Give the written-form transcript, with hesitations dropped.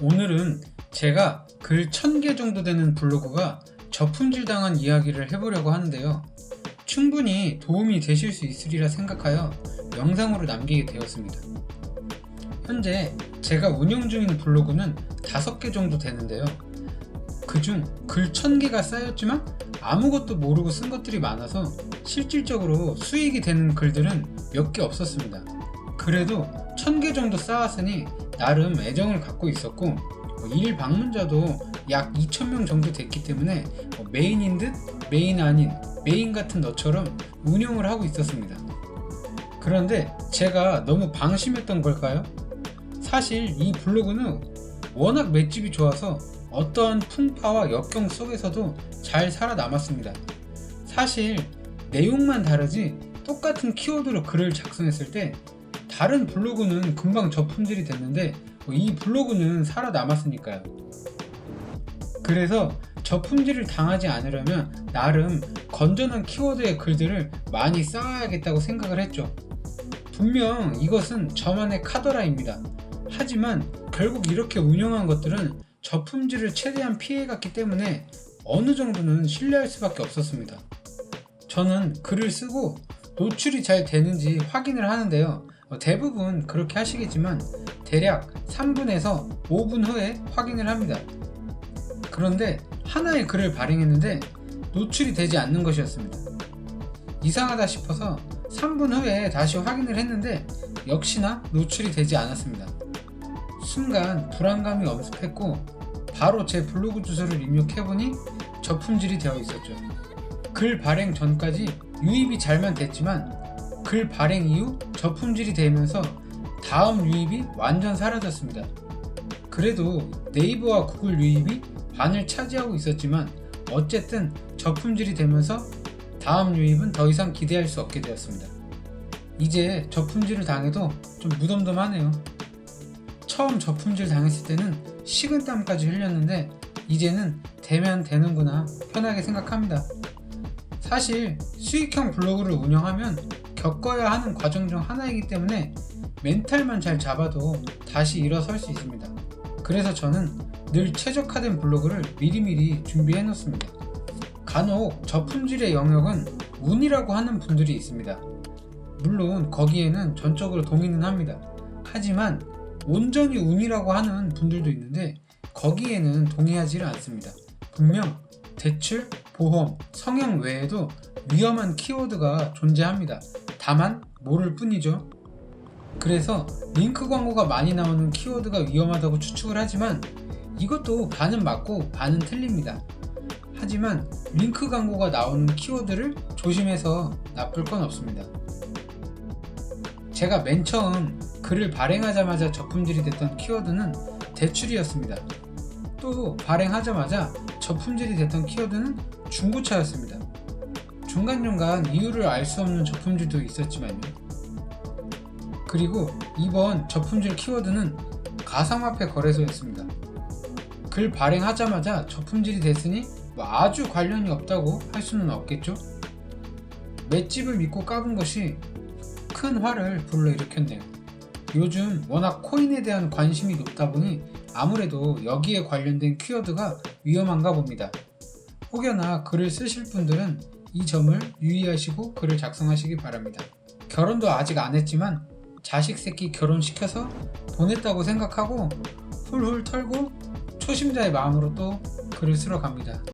오늘은 제가 글 1000개 정도 되는 블로그가 저품질 당한 이야기를 해보려고 하는데요. 충분히 도움이 되실 수 있으리라 생각하여 영상으로 남기게 되었습니다. 현재 제가 운영 중인 블로그는 5개 정도 되는데요. 그중 글 1000개가 쌓였지만 아무것도 모르고 쓴 것들이 많아서 실질적으로 수익이 되는 글들은 몇 개 없었습니다. 그래도 1000개 정도 쌓았으니 나름 애정을 갖고 있었고 일 방문자도 약 2000명 정도 됐기 때문에 메인인 듯 메인 아닌 메인 같은 너처럼 운영을 하고 있었습니다. 그런데 제가 너무 방심했던 걸까요? 사실 이 블로그는 워낙 맷집이 좋아서 어떠한 풍파와 역경 속에서도 잘 살아남았습니다. 사실 내용만 다르지 똑같은 키워드로 글을 작성했을 때 다른 블로그는 금방 저품질이 됐는데 이 블로그는 살아남았으니까요. 그래서 저품질을 당하지 않으려면 나름 건전한 키워드의 글들을 많이 쌓아야겠다고 생각을 했죠. 분명 이것은 저만의 카더라입니다. 하지만 결국 이렇게 운영한 것들은 저품질을 최대한 피해갔기 때문에 어느 정도는 신뢰할 수밖에 없었습니다. 저는 글을 쓰고 노출이 잘 되는지 확인을 하는데요. 대부분 그렇게 하시겠지만 대략 3분에서 5분 후에 확인을 합니다. 그런데 하나의 글을 발행했는데 노출이 되지 않는 것이었습니다. 이상하다 싶어서 3분 후에 다시 확인을 했는데 역시나 노출이 되지 않았습니다. 순간 불안감이 엄습했고 바로 제 블로그 주소를 입력해보니 저품질이 되어 있었죠. 글 발행 전까지 유입이 잘만 됐지만 글 발행 이후 저품질이 되면서 다음 유입이 완전 사라졌습니다. 그래도 네이버와 구글 유입이 반을 차지하고 있었지만 어쨌든 저품질이 되면서 다음 유입은 더 이상 기대할 수 없게 되었습니다. 이제 저품질을 당해도 좀 무덤덤하네요. 처음 저품질 당했을 때는 식은땀까지 흘렸는데 이제는 되면 되는구나 편하게 생각합니다. 사실 수익형 블로그를 운영하면 겪어야 하는 과정 중 하나이기 때문에 멘탈만 잘 잡아도 다시 일어설 수 있습니다. 그래서 저는 늘 최적화된 블로그를 미리미리 준비해 놓습니다. 간혹 저품질의 영역은 운이라고 하는 분들이 있습니다. 물론 거기에는 전적으로 동의는 합니다. 하지만 온전히 운이라고 하는 분들도 있는데 거기에는 동의하지를 않습니다. 분명 대출, 보험, 성형 외에도 위험한 키워드가 존재합니다. 다만 모를 뿐이죠. 그래서 링크 광고가 많이 나오는 키워드가 위험하다고 추측을 하지만 이것도 반은 맞고 반은 틀립니다. 하지만 링크 광고가 나오는 키워드를 조심해서 나쁠 건 없습니다. 제가 맨 처음 글을 발행하자마자 저품질이 됐던 키워드는 대출이었습니다. 또 발행하자마자 저품질이 됐던 키워드는 중고차였습니다. 중간중간 이유를 알 수 없는 저품질도 있었지만요. 그리고 이번 저품질 키워드는 가상화폐 거래소였습니다. 글 발행하자마자 저품질이 됐으니 아주 관련이 없다고 할 수는 없겠죠? 맷집을 믿고 까본 것이 큰 화를 불러일으켰네요. 요즘 워낙 코인에 대한 관심이 높다 보니 아무래도 여기에 관련된 키워드가 위험한가 봅니다. 혹여나 글을 쓰실 분들은 이 점을 유의하시고 글을 작성하시기 바랍니다. 결혼도 아직 안 했지만 자식 새끼 결혼시켜서 보냈다고 생각하고 훌훌 털고 초심자의 마음으로 또 글을 쓰러 갑니다.